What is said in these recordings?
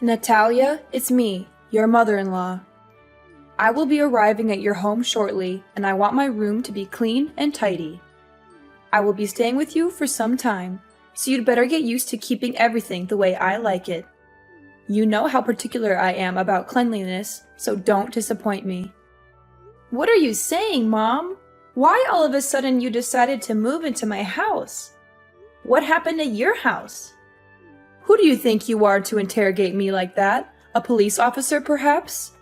Natalia, it's me, your mother-in-law. I will be arriving at your home shortly, and I want my room to be clean and tidy. I will be staying with you for some time, so you'd better get used to keeping everything the way I like it. You know how particular I am about cleanliness, so don't disappoint me. What are you saying, Mom? Why all of a sudden you decided to move into my house? What happened at your house? Who do you think you are to interrogate me like that? A police officer, perhaps?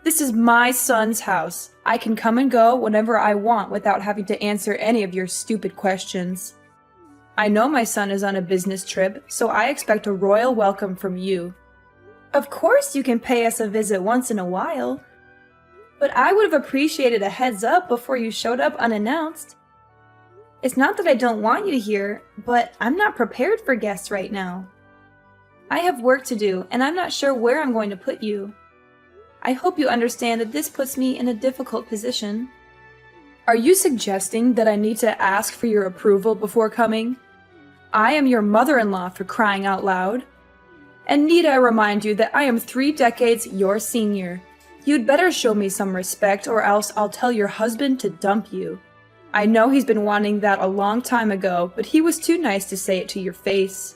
This is my son's house. I can come and go whenever I want without having to answer any of your stupid questions. I know my son is on a business trip, so I expect a royal welcome from you. Of course you can pay us a visit once in a while, but I would have appreciated a heads up before you showed up unannounced. It's not that I don't want you here, but I'm not prepared for guests right now. I have work to do, and I'm not sure where I'm going to put you. I hope you understand that this puts me in a difficult position. Are you suggesting that I need to ask for your approval before coming? I am your mother-in-law, for crying out loud. And need I remind you that I am 3 decades your senior. You'd better show me some respect, or else I'll tell your husband to dump you. I know he's been wanting that a long time ago, but he was too nice to say it to your face.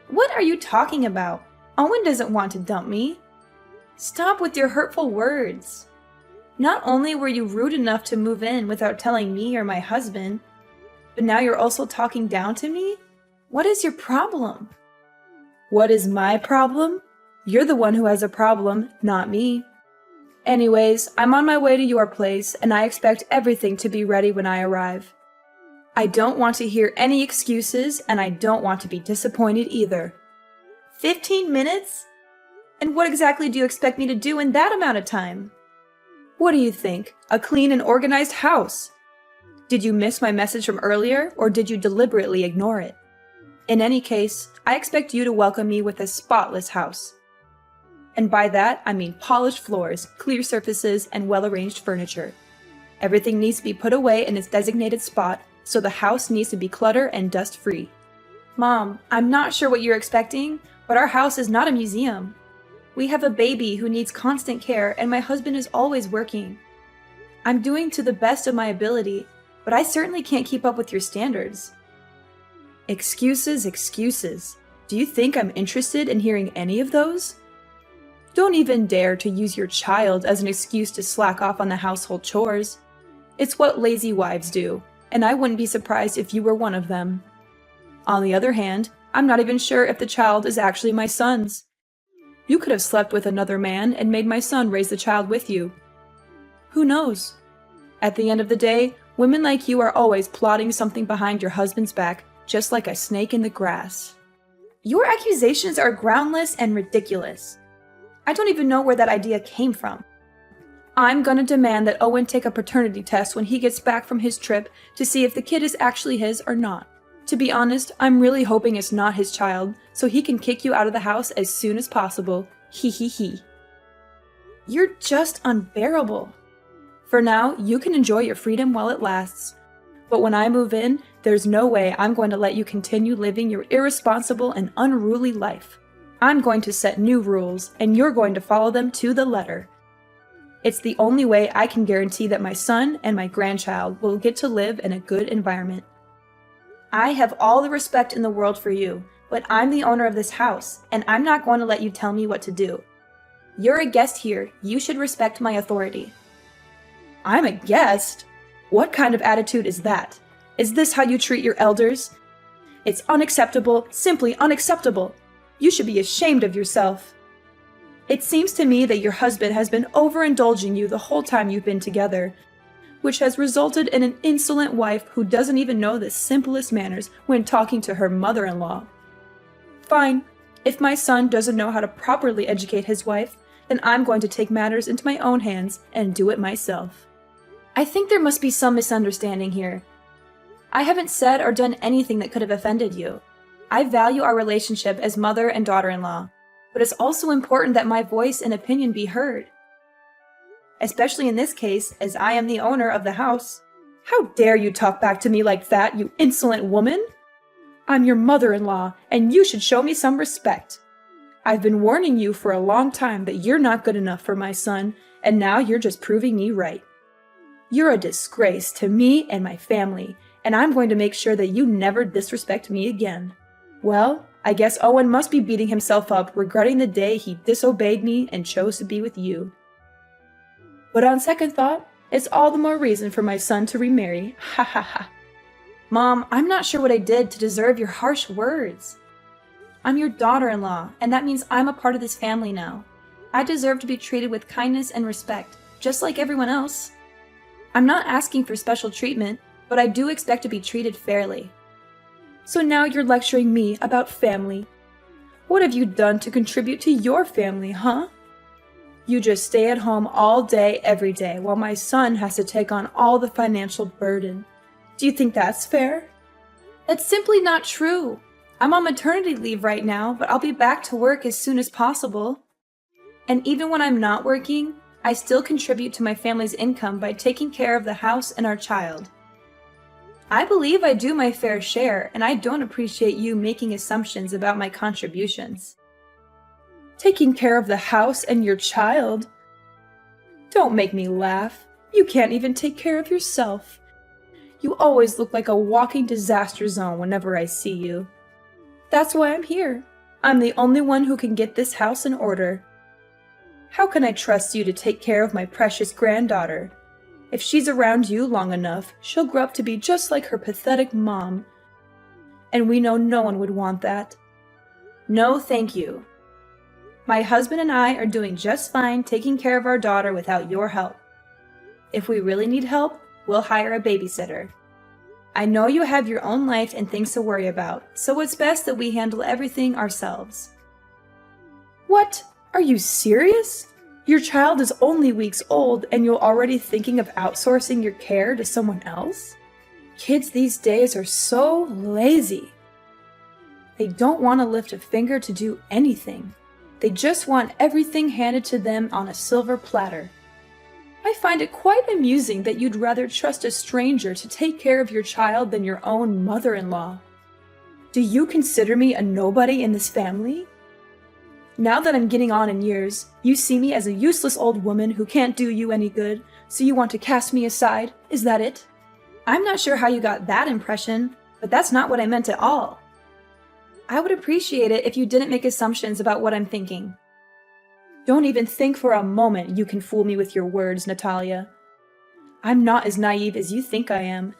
What are you talking about? Owen doesn't want to dump me. Stop with your hurtful words. Not only were you rude enough to move in without telling me or my husband, but now you're also talking down to me? What is your problem? What is my problem? You're the one who has a problem, not me. Anyways, I'm on my way to your place, and I expect everything to be ready when I arrive. I don't want to hear any excuses, and I don't want to be disappointed either. 15 minutes? And what exactly do you expect me to do in that amount of time? What do you think? A clean and organized house? Did you miss my message from earlier, or did you deliberately ignore it? In any case, I expect you to welcome me with a spotless house. And by that, I mean polished floors, clear surfaces, and well-arranged furniture. Everything needs to be put away in its designated spot, so the house needs to be clutter and dust-free. Mom, I'm not sure what you're expecting, but our house is not a museum. We have a baby who needs constant care, and my husband is always working. I'm doing to the best of my ability, but I certainly can't keep up with your standards. Excuses, excuses. Do you think I'm interested in hearing any of those? Don't even dare to use your child as an excuse to slack off on the household chores. It's what lazy wives do, and I wouldn't be surprised if you were one of them. On the other hand, I'm not even sure if the child is actually my son's. You could have slept with another man and made my son raise the child with you. Who knows? At the end of the day, women like you are always plotting something behind your husband's back, just like a snake in the grass. Your accusations are groundless and ridiculous. I don't even know where that idea came from. I'm gonna demand that Owen take a paternity test when he gets back from his trip to see if the kid is actually his or not. To be honest, I'm really hoping it's not his child, so he can kick you out of the house as soon as possible. Hee hee hee. You're just unbearable. For now, you can enjoy your freedom while it lasts. But when I move in, there's no way I'm going to let you continue living your irresponsible and unruly life. I'm going to set new rules, and you're going to follow them to the letter. It's the only way I can guarantee that my son and my grandchild will get to live in a good environment. I have all the respect in the world for you, but I'm the owner of this house, and I'm not going to let you tell me what to do. You're a guest here. You should respect my authority. I'm a guest? What kind of attitude is that? Is this how you treat your elders? It's unacceptable, simply unacceptable. You should be ashamed of yourself. It seems to me that your husband has been overindulging you the whole time you've been together, which has resulted in an insolent wife who doesn't even know the simplest manners when talking to her mother-in-law. Fine. If my son doesn't know how to properly educate his wife, then I'm going to take matters into my own hands and do it myself. I think there must be some misunderstanding here. I haven't said or done anything that could have offended you. I value our relationship as mother and daughter-in-law, but it's also important that my voice and opinion be heard. Especially in this case, as I am the owner of the house. How dare you talk back to me like that, you insolent woman? I'm your mother-in-law, and you should show me some respect. I've been warning you for a long time that you're not good enough for my son, and now you're just proving me right. You're a disgrace to me and my family, and I'm going to make sure that you never disrespect me again. Well, I guess Owen must be beating himself up regretting the day he disobeyed me and chose to be with you. But on second thought, it's all the more reason for my son to remarry. Ha ha ha. Mom, I'm not sure what I did to deserve your harsh words. I'm your daughter-in-law, and that means I'm a part of this family now. I deserve to be treated with kindness and respect, just like everyone else. I'm not asking for special treatment, but I do expect to be treated fairly. So now you're lecturing me about family. What have you done to contribute to your family, huh? You just stay at home all day, every day, while my son has to take on all the financial burden. Do you think that's fair? That's simply not true. I'm on maternity leave right now, but I'll be back to work as soon as possible. And even when I'm not working, I still contribute to my family's income by taking care of the house and our child. I believe I do my fair share, and I don't appreciate you making assumptions about my contributions. Taking care of the house and your child? Don't make me laugh. You can't even take care of yourself. You always look like a walking disaster zone whenever I see you. That's why I'm here. I'm the only one who can get this house in order. How can I trust you to take care of my precious granddaughter? If she's around you long enough, she'll grow up to be just like her pathetic mom. And we know no one would want that. No, thank you. My husband and I are doing just fine taking care of our daughter without your help. If we really need help, we'll hire a babysitter. I know you have your own life and things to worry about, so it's best that we handle everything ourselves. What? Are you serious? Your child is only weeks old and you're already thinking of outsourcing your care to someone else? Kids these days are so lazy. They don't want to lift a finger to do anything. They just want everything handed to them on a silver platter. I find it quite amusing that you'd rather trust a stranger to take care of your child than your own mother-in-law. Do you consider me a nobody in this family? Now that I'm getting on in years, you see me as a useless old woman who can't do you any good, so you want to cast me aside? Is that it? I'm not sure how you got that impression, but that's not what I meant at all. I would appreciate it if you didn't make assumptions about what I'm thinking. Don't even think for a moment you can fool me with your words, Natalia. I'm not as naive as you think I am.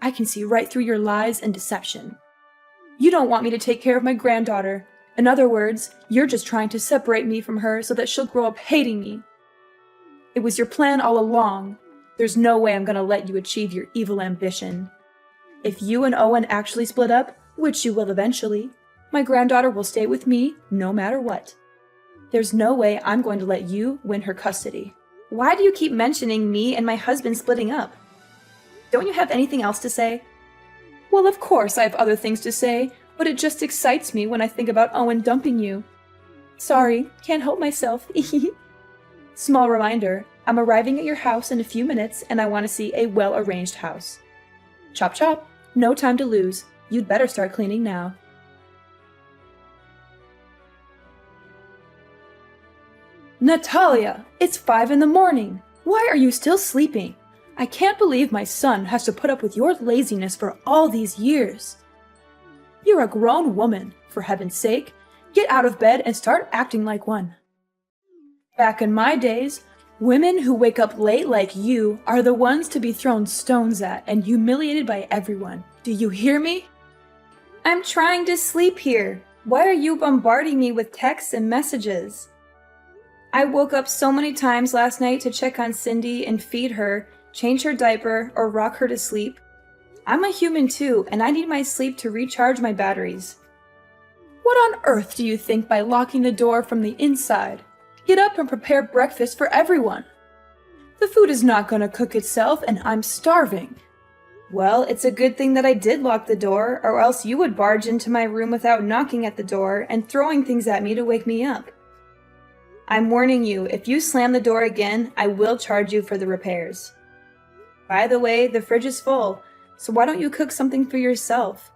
I can see right through your lies and deception. You don't want me to take care of my granddaughter. In other words, you're just trying to separate me from her so that she'll grow up hating me. It was your plan all along. There's no way I'm gonna let you achieve your evil ambition. If you and Owen actually split up, which you will eventually, my granddaughter will stay with me no matter what. There's no way I'm going to let you win her custody. Why do you keep mentioning me and my husband splitting up? Don't you have anything else to say? Well, of course I have other things to say, but it just excites me when I think about Owen dumping you. Sorry, can't help myself. Small reminder, I'm arriving at your house in a few minutes and I want to see a well-arranged house. Chop chop, no time to lose. You'd better start cleaning now. Natalia, it's 5 in the morning. Why are you still sleeping? I can't believe my son has to put up with your laziness for all these years. You're a grown woman, for heaven's sake. Get out of bed and start acting like one. Back in my days, women who wake up late like you are the ones to be thrown stones at and humiliated by everyone. Do you hear me? I'm trying to sleep here. Why are you bombarding me with texts and messages? I woke up so many times last night to check on Cindy and feed her, change her diaper, or rock her to sleep. I'm a human too, and I need my sleep to recharge my batteries. What on earth do you think by locking the door from the inside? Get up and prepare breakfast for everyone. The food is not going to cook itself, and I'm starving. Well, it's a good thing that I did lock the door, or else you would barge into my room without knocking at the door and throwing things at me to wake me up. I'm warning you, if you slam the door again, I will charge you for the repairs. By the way, the fridge is full, so why don't you cook something for yourself?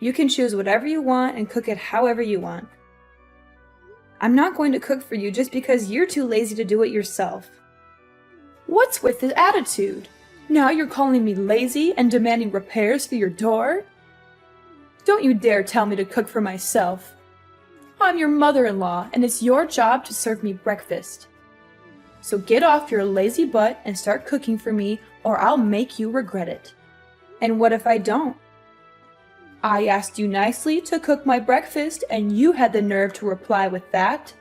You can choose whatever you want and cook it however you want. I'm not going to cook for you just because you're too lazy to do it yourself. What's with this attitude? Now you're calling me lazy and demanding repairs for your door? Don't you dare tell me to cook for myself. I'm your mother-in-law, and it's your job to serve me breakfast. So get off your lazy butt and start cooking for me, or I'll make you regret it. And what if I don't? I asked you nicely to cook my breakfast, and you had the nerve to reply with that?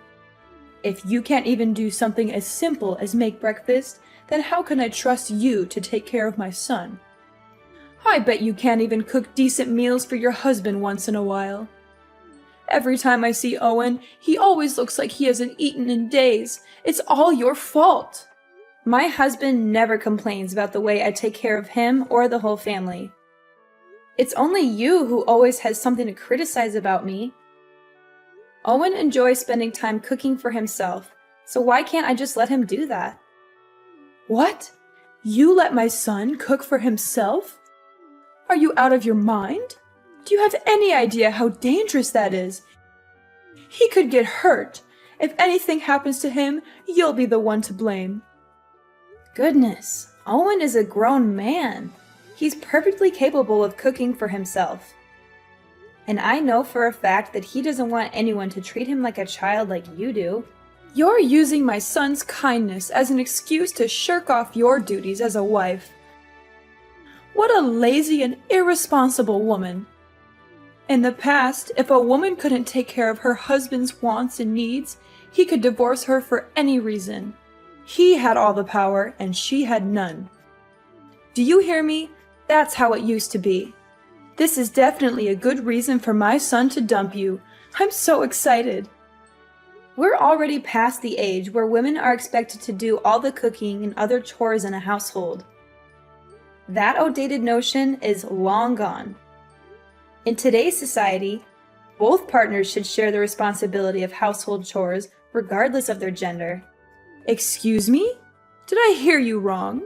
If you can't even do something as simple as make breakfast, then how can I trust you to take care of my son? I bet you can't even cook decent meals for your husband once in a while. Every time I see Owen, he always looks like he hasn't eaten in days. It's all your fault. My husband never complains about the way I take care of him or the whole family. It's only you who always has something to criticize about me. Owen enjoys spending time cooking for himself, so why can't I just let him do that? What? You let my son cook for himself? Are you out of your mind? Do you have any idea how dangerous that is? He could get hurt. If anything happens to him, you'll be the one to blame. Goodness, Owen is a grown man. He's perfectly capable of cooking for himself. And I know for a fact that he doesn't want anyone to treat him like a child like you do. You're using my son's kindness as an excuse to shirk off your duties as a wife. What a lazy and irresponsible woman. In the past, if a woman couldn't take care of her husband's wants and needs, he could divorce her for any reason. He had all the power and she had none. Do you hear me? That's how it used to be. This is definitely a good reason for my son to dump you. I'm so excited. We're already past the age where women are expected to do all the cooking and other chores in a household. That outdated notion is long gone. In today's society, both partners should share the responsibility of household chores regardless of their gender. Excuse me? Did I hear you wrong?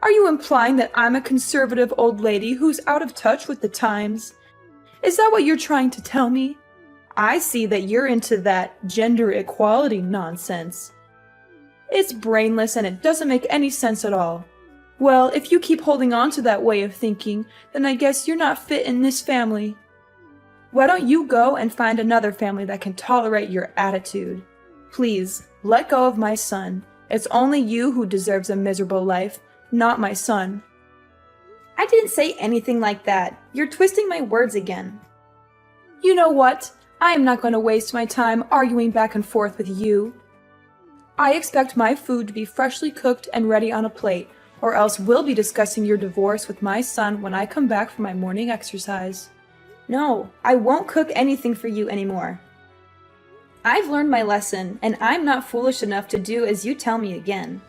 Are you implying that I'm a conservative old lady who's out of touch with the times? Is that what you're trying to tell me? I see that you're into that gender equality nonsense. It's brainless and it doesn't make any sense at all. Well, if you keep holding on to that way of thinking, then I guess you're not fit in this family. Why don't you go and find another family that can tolerate your attitude? Please, let go of my son. It's only you who deserves a miserable life, not my son. I didn't say anything like that. You're twisting my words again. You know what? I am not going to waste my time arguing back and forth with you. I expect my food to be freshly cooked and ready on a plate, or else we'll be discussing your divorce with my son when I come back from my morning exercise. No, I won't cook anything for you anymore. I've learned my lesson, and I'm not foolish enough to do as you tell me again.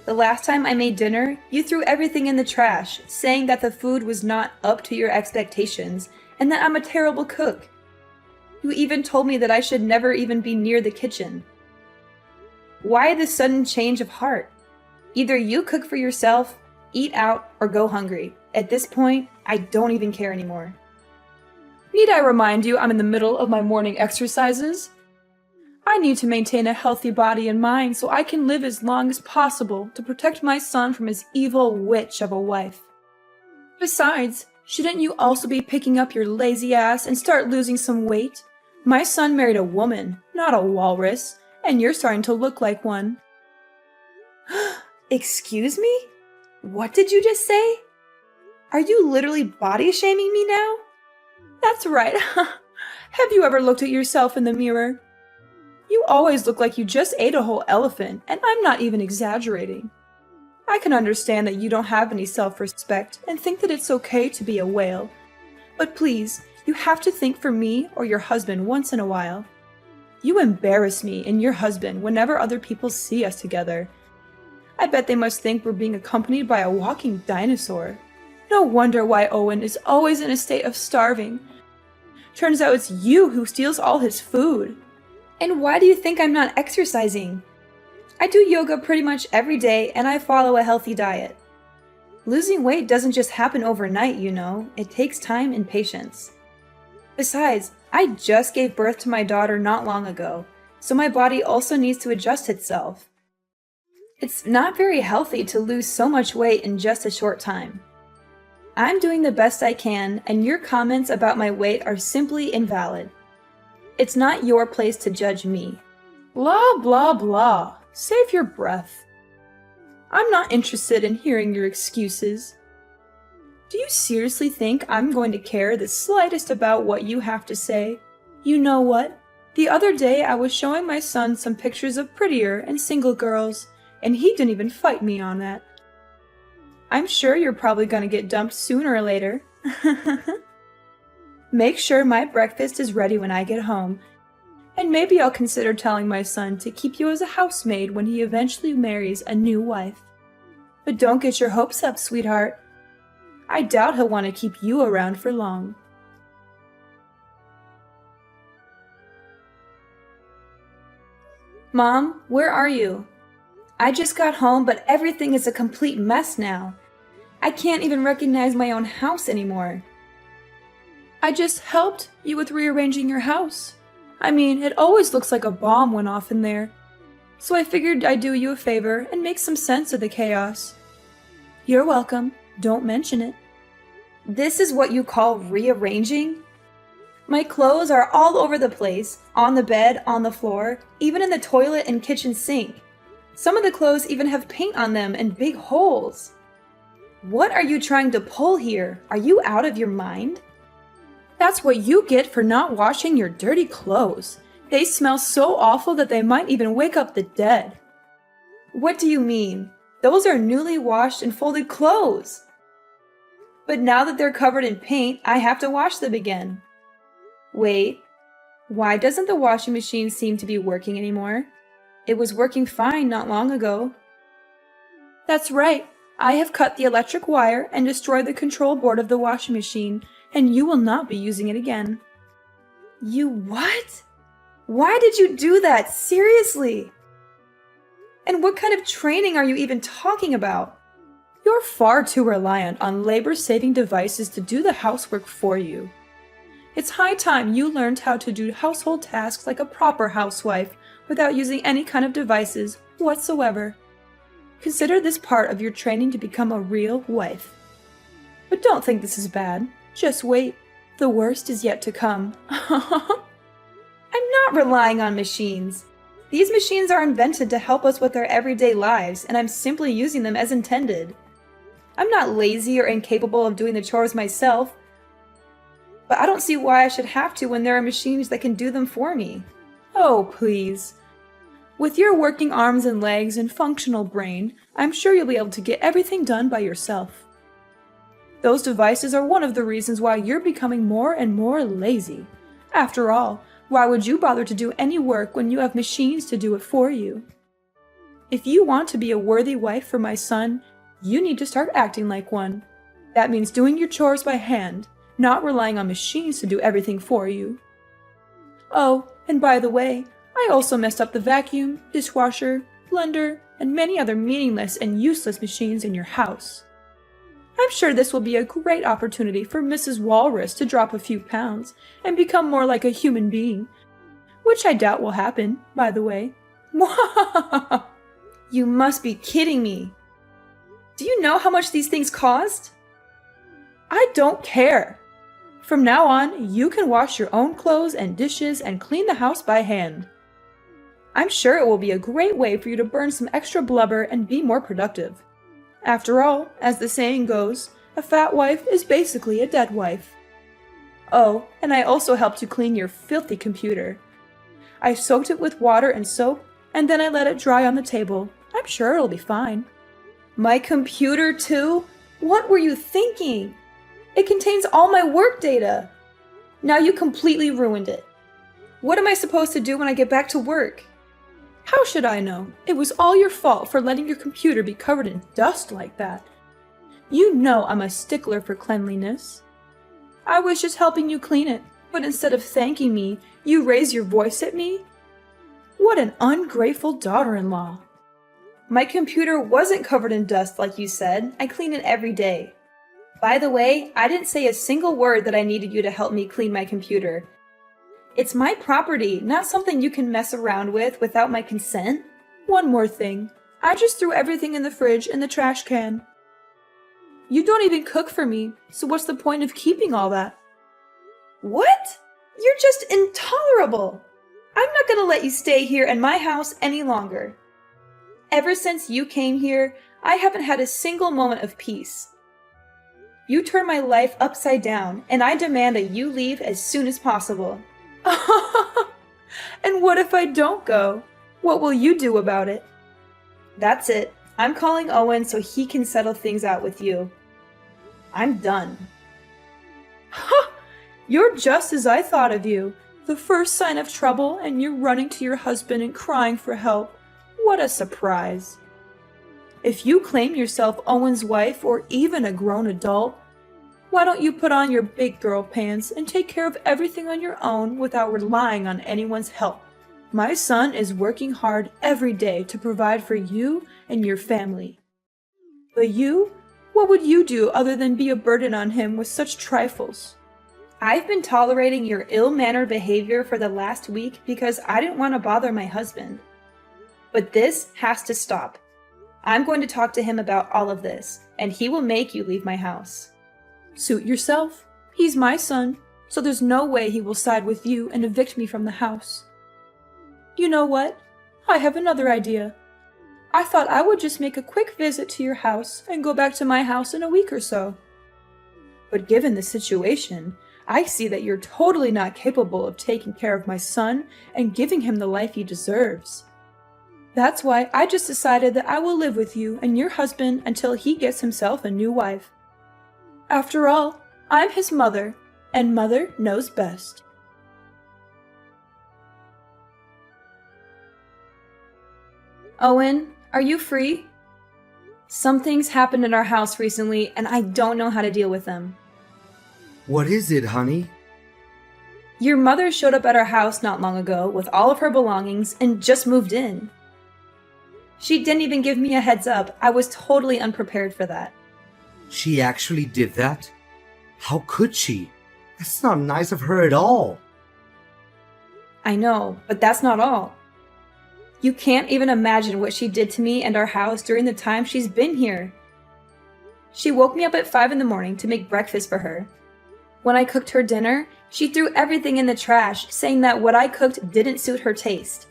The last time I made dinner, you threw everything in the trash, saying that the food was not up to your expectations, and that I'm a terrible cook. You even told me that I should never even be near the kitchen. Why this sudden change of heart? Either you cook for yourself, eat out, or go hungry. At this point, I don't even care anymore. Need I remind you I'm in the middle of my morning exercises? I need to maintain a healthy body and mind so I can live as long as possible to protect my son from his evil witch of a wife. Besides, shouldn't you also be picking up your lazy ass and start losing some weight? My son married a woman, not a walrus, and you're starting to look like one. Excuse me? What did you just say? Are you literally body shaming me now? That's right. Have you ever looked at yourself in the mirror? You always look like you just ate a whole elephant, and I'm not even exaggerating. I can understand that you don't have any self-respect and think that it's okay to be a whale. But please, you have to think for me or your husband once in a while. You embarrass me and your husband whenever other people see us together. I bet they must think we're being accompanied by a walking dinosaur. No wonder why Owen is always in a state of starving. Turns out it's you who steals all his food. And why do you think I'm not exercising? I do yoga pretty much every day and I follow a healthy diet. Losing weight doesn't just happen overnight, you know. It takes time and patience. Besides, I just gave birth to my daughter not long ago, so my body also needs to adjust itself. It's not very healthy to lose so much weight in just a short time. I'm doing the best I can, and your comments about my weight are simply invalid. It's not your place to judge me. Blah, blah, blah. Save your breath. I'm not interested in hearing your excuses. Do you seriously think I'm going to care the slightest about what you have to say? You know what? The other day I was showing my son some pictures of prettier and single girls, and he didn't even fight me on that. I'm sure you're probably going to get dumped sooner or later. Make sure my breakfast is ready when I get home, and maybe I'll consider telling my son to keep you as a housemaid when he eventually marries a new wife. But don't get your hopes up, sweetheart. I doubt he'll want to keep you around for long. Mom, where are you? I just got home, but everything is a complete mess now. I can't even recognize my own house anymore. I just helped you with rearranging your house. I mean, it always looks like a bomb went off in there. So I figured I'd do you a favor and make some sense of the chaos. You're welcome. Don't mention it. This is what you call rearranging? My clothes are all over the place, on the bed, on the floor, even in the toilet and kitchen sink. Some of the clothes even have paint on them and big holes. What are you trying to pull here? Are you out of your mind? That's what you get for not washing your dirty clothes. They smell so awful that they might even wake up the dead. What do you mean? Those are newly washed and folded clothes. But now that they're covered in paint, I have to wash them again. Wait, why doesn't the washing machine seem to be working anymore? It was working fine not long ago. That's right. I have cut the electric wire and destroyed the control board of the washing machine, and you will not be using it again. You what? Why did you do that? Seriously? And what kind of training are you even talking about? You're far too reliant on labor-saving devices to do the housework for you. It's high time you learned how to do household tasks like a proper housewife without using any kind of devices whatsoever. Consider this part of your training to become a real wife. But don't think this is bad. Just wait. The worst is yet to come. I'm not relying on machines. These machines are invented to help us with our everyday lives, and I'm simply using them as intended. I'm not lazy or incapable of doing the chores myself, but I don't see why I should have to when there are machines that can do them for me. Oh, please. With your working arms and legs and functional brain, I'm sure you'll be able to get everything done by yourself. Those devices are one of the reasons why you're becoming more and more lazy. After all, why would you bother to do any work when you have machines to do it for you? If you want to be a worthy wife for my son, you need to start acting like one. That means doing your chores by hand, not relying on machines to do everything for you. Oh, and by the way, I also messed up the vacuum, dishwasher, blender, and many other meaningless and useless machines in your house. I'm sure this will be a great opportunity for Mrs. Walrus to drop a few pounds and become more like a human being, which I doubt will happen, by the way. You must be kidding me. Do you know how much these things cost? I don't care. From now on, you can wash your own clothes and dishes and clean the house by hand. I'm sure it will be a great way for you to burn some extra blubber and be more productive. After all, as the saying goes, a fat wife is basically a dead wife. Oh, and I also helped you clean your filthy computer. I soaked it with water and soap, and then I let it dry on the table. I'm sure it'll be fine. My computer too? What were you thinking? It contains all my work data. Now you completely ruined it. What am I supposed to do when I get back to work? How should I know? It was all your fault for letting your computer be covered in dust like that. You know I'm a stickler for cleanliness. I was just helping you clean it, but instead of thanking me, you raise your voice at me? What an ungrateful daughter-in-law. My computer wasn't covered in dust like you said. I clean it every day. By the way, I didn't say a single word that I needed you to help me clean my computer. It's my property, not something you can mess around with without my consent. One more thing. I just threw everything in the fridge in the trash can. You don't even cook for me, so what's the point of keeping all that? What? You're just intolerable! I'm not gonna let you stay here in my house any longer. Ever since you came here, I haven't had a single moment of peace. You turned my life upside down, and I demand that you leave as soon as possible. And what if I don't go? What will you do about it? That's it. I'm calling Owen so he can settle things out with you. I'm done. You're just as I thought of you. The first sign of trouble, and you're running to your husband and crying for help. What a surprise. If you claim yourself Owen's wife or even a grown adult, why don't you put on your big girl pants and take care of everything on your own without relying on anyone's help? My son is working hard every day to provide for you and your family. But you? What would you do other than be a burden on him with such trifles? I've been tolerating your ill-mannered behavior for the last week because I didn't want to bother my husband. But this has to stop. I'm going to talk to him about all of this, and he will make you leave my house. Suit yourself. He's my son, so there's no way he will side with you and evict me from the house. You know what? I have another idea. I thought I would just make a quick visit to your house and go back to my house in a week or so. But given the situation, I see that you're totally not capable of taking care of my son and giving him the life he deserves. That's why I just decided that I will live with you and your husband until he gets himself a new wife. After all, I'm his mother, and mother knows best. Owen, are you free? Some things happened in our house recently, and I don't know how to deal with them. What is it, honey? Your mother showed up at our house not long ago with all of her belongings and just moved in. She didn't even give me a heads up. I was totally unprepared for that. She actually did that? How could she? That's not nice of her at all. I know, but that's not all. You can't even imagine what she did to me and our house during the time she's been here. She woke me up at 5 in the morning to make breakfast for her. When I cooked her dinner, she threw everything in the trash, saying that what I cooked didn't suit her taste.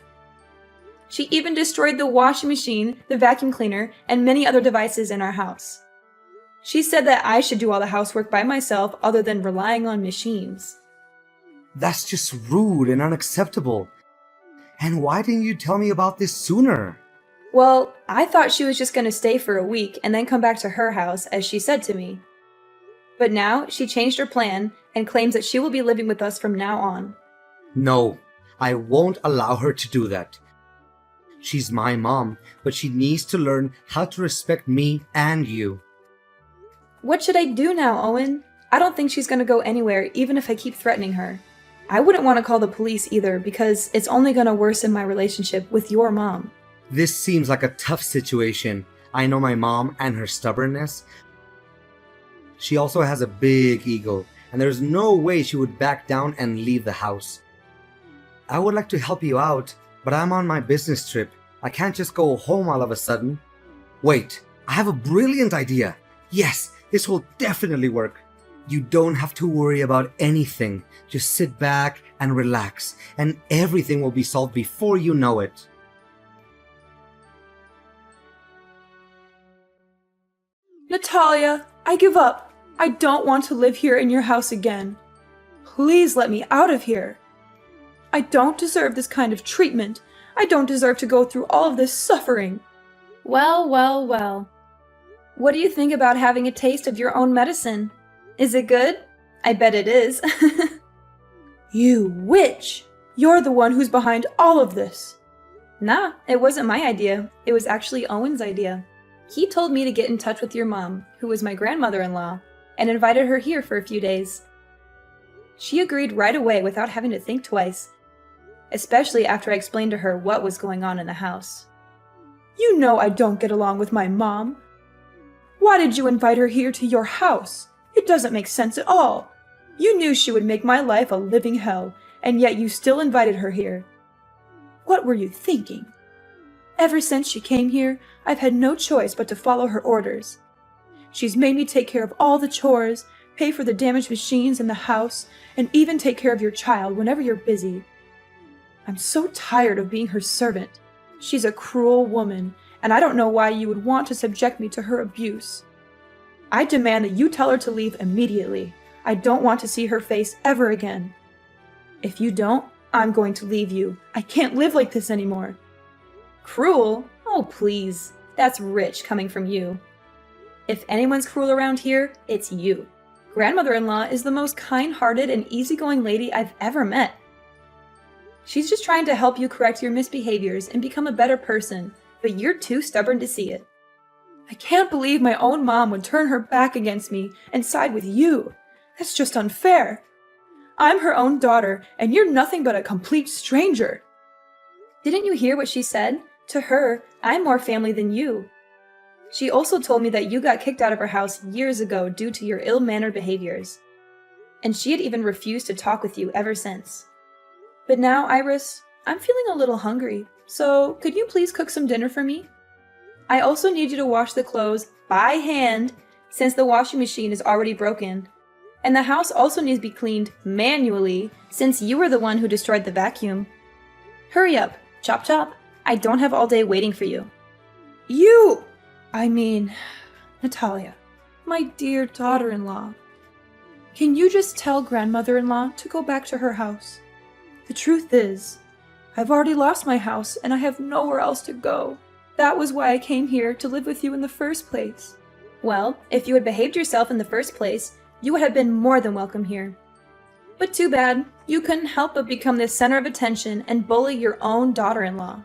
She even destroyed the washing machine, the vacuum cleaner, and many other devices in our house. She said that I should do all the housework by myself other than relying on machines. That's just rude and unacceptable. And why didn't you tell me about this sooner? Well, I thought she was just going to stay for a week and then come back to her house, as she said to me. But now she changed her plan and claims that she will be living with us from now on. No, I won't allow her to do that. She's my mom, but she needs to learn how to respect me and you. What should I do now, Owen? I don't think she's going to go anywhere, even if I keep threatening her. I wouldn't want to call the police either, because it's only going to worsen my relationship with your mom. This seems like a tough situation. I know my mom and her stubbornness. She also has a big ego, and there's no way she would back down and leave the house. I would like to help you out, but I'm on my business trip. I can't just go home all of a sudden. Wait, I have a brilliant idea. Yes, this will definitely work. You don't have to worry about anything. Just sit back and relax, and everything will be solved before you know it. Natalia, I give up. I don't want to live here in your house again. Please let me out of here. I don't deserve this kind of treatment. I don't deserve to go through all of this suffering. Well, well, well. What do you think about having a taste of your own medicine? Is it good? I bet it is. You witch! You're the one who's behind all of this. Nah, it wasn't my idea. It was actually Owen's idea. He told me to get in touch with your mom, who was my grandmother-in-law, and invited her here for a few days. She agreed right away without having to think twice, especially after I explained to her what was going on in the house. You know I don't get along with my mom. Why did you invite her here to your house? It doesn't make sense at all. You knew she would make my life a living hell, and yet you still invited her here. What were you thinking? Ever since she came here, I've had no choice but to follow her orders. She's made me take care of all the chores, pay for the damaged machines in the house, and even take care of your child whenever you're busy. I'm so tired of being her servant. She's a cruel woman, and I don't know why you would want to subject me to her abuse. I demand that you tell her to leave immediately. I don't want to see her face ever again. If you don't, I'm going to leave you. I can't live like this anymore. Cruel? Oh, please. That's rich coming from you. If anyone's cruel around here, it's you. Grandmother-in-law is the most kind-hearted and easygoing lady I've ever met. She's just trying to help you correct your misbehaviors and become a better person, but you're too stubborn to see it. I can't believe my own mom would turn her back against me and side with you. That's just unfair. I'm her own daughter, and you're nothing but a complete stranger. Didn't you hear what she said? To her, I'm more family than you. She also told me that you got kicked out of her house years ago due to your ill-mannered behaviors. And she had even refused to talk with you ever since. But now, Iris, I'm feeling a little hungry, so could you please cook some dinner for me? I also need you to wash the clothes by hand, since the washing machine is already broken. And the house also needs to be cleaned manually, since you were the one who destroyed the vacuum. Hurry up, chop chop. I don't have all day waiting for you. Natalia, my dear daughter-in-law. Can you just tell grandmother-in-law to go back to her house? The truth is, I've already lost my house and I have nowhere else to go. That was why I came here to live with you in the first place. Well, if you had behaved yourself in the first place, you would have been more than welcome here. But too bad, you couldn't help but become the center of attention and bully your own daughter-in-law.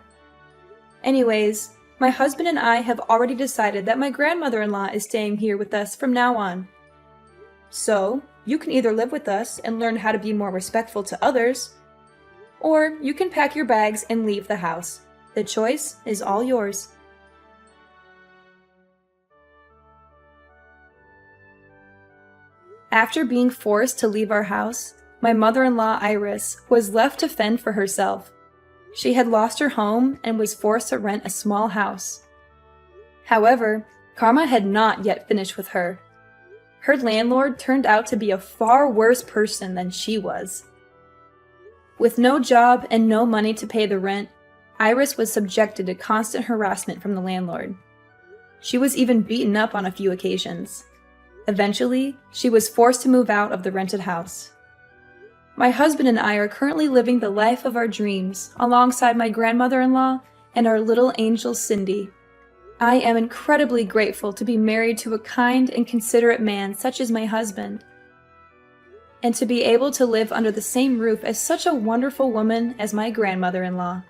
Anyways, my husband and I have already decided that my grandmother-in-law is staying here with us from now on. So, you can either live with us and learn how to be more respectful to others, or you can pack your bags and leave the house. The choice is all yours. After being forced to leave our house, my mother-in-law Iris was left to fend for herself. She had lost her home and was forced to rent a small house. However, karma had not yet finished with her. Her landlord turned out to be a far worse person than she was. With no job and no money to pay the rent, Iris was subjected to constant harassment from the landlord. She was even beaten up on a few occasions. Eventually, she was forced to move out of the rented house. My husband and I are currently living the life of our dreams alongside my grandmother-in-law and our little angel Cindy. I am incredibly grateful to be married to a kind and considerate man such as my husband, and to be able to live under the same roof as such a wonderful woman as my grandmother-in-law.